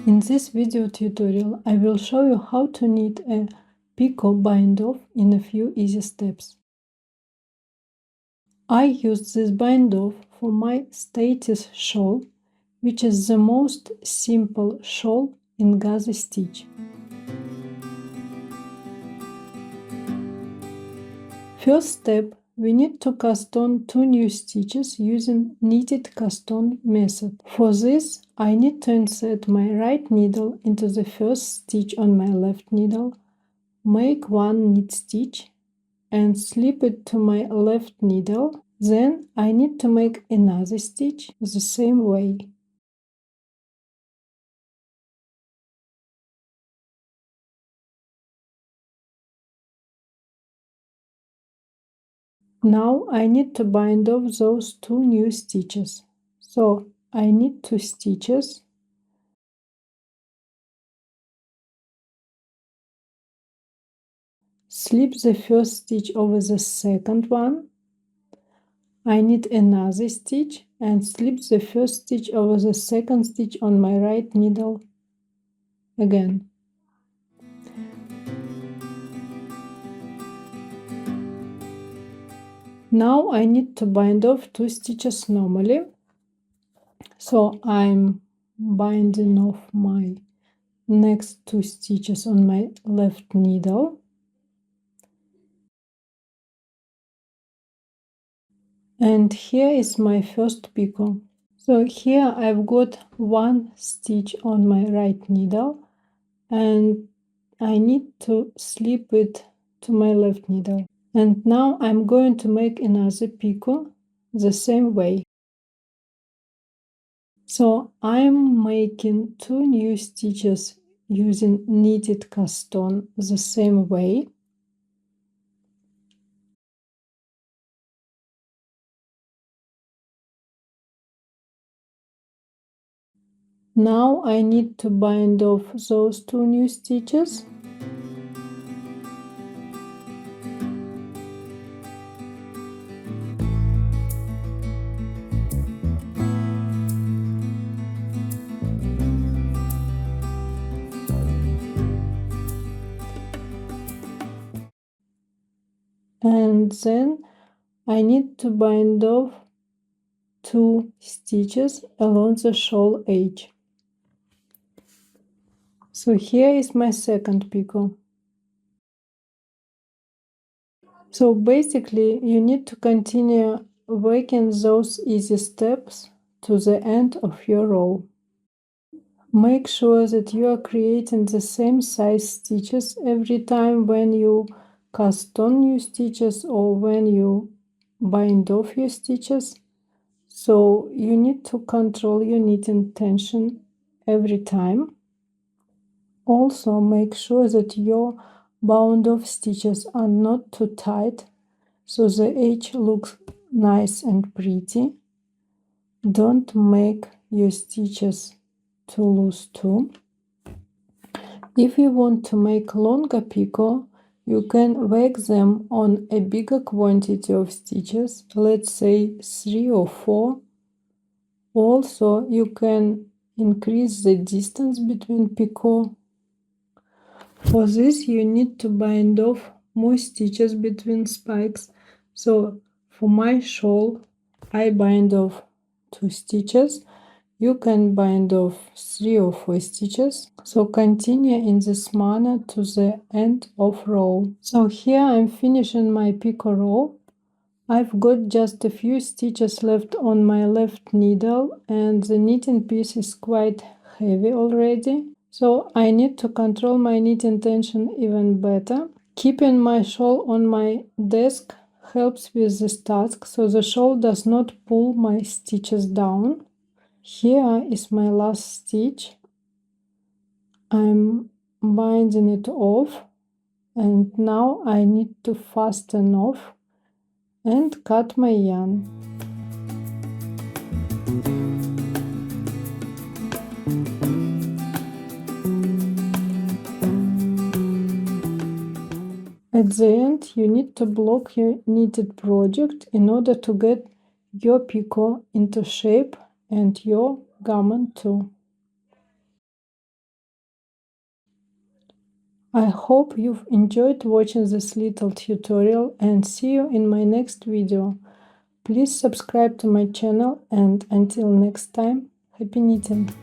In this video tutorial, I will show you how to knit a Picot bind-off in a few easy steps. I used this bind-off for my Statice shawl, which is the most simple shawl in gather stitch. First step, we need to cast on 2 new stitches using knitted cast on method. For this, I need to insert my right needle into the first stitch on my left needle, make 1 knit stitch and slip it to my left needle. Then I need to make another stitch the same way. Now I need to bind off those 2 new stitches. So I need 2 stitches. Slip the first stitch over the second one. I need another stitch and slip the first stitch over the second stitch on my right needle again. Now I need to bind off 2 stitches normally. So I'm binding off my next 2 stitches on my left needle. And here is my first picot. So here I've got 1 stitch on my right needle and I need to slip it to my left needle. And now I'm going to make another picot the same way. So I'm making 2 new stitches using knitted cast on the same way. Now I need to bind off those 2 new stitches. And then I need to bind off 2 stitches along the shawl edge. So here is my second picot. So basically you need to continue working those easy steps to the end of your row. Make sure that you are creating the same size stitches every time when you cast on new stitches or when you bind off your stitches. So you need to control your knitting tension every time. Also make sure that your bound off stitches are not too tight, so the edge looks nice and pretty. Don't make your stitches too loose too. If you want to make longer picot, you can work them on a bigger quantity of stitches, let's say 3 or 4. Also, you can increase the distance between picot. For this, you need to bind off more stitches between spikes. So, for my shawl, I bind off 2 stitches. You can bind off 3 or 4 stitches. So continue in this manner to the end of row. So here I'm finishing my picot row. I've got just a few stitches left on my left needle and the knitting piece is quite heavy already. So I need to control my knitting tension even better. Keeping my shawl on my desk helps with this task, so the shawl does not pull my stitches down. Here is my last stitch. I'm binding it off and now I need to fasten off and cut my yarn. At the end, you need to block your knitted project in order to get your picot into shape and your garment too. I hope you've enjoyed watching this little tutorial and see you in my next video. Please subscribe to my channel and until next time, happy knitting!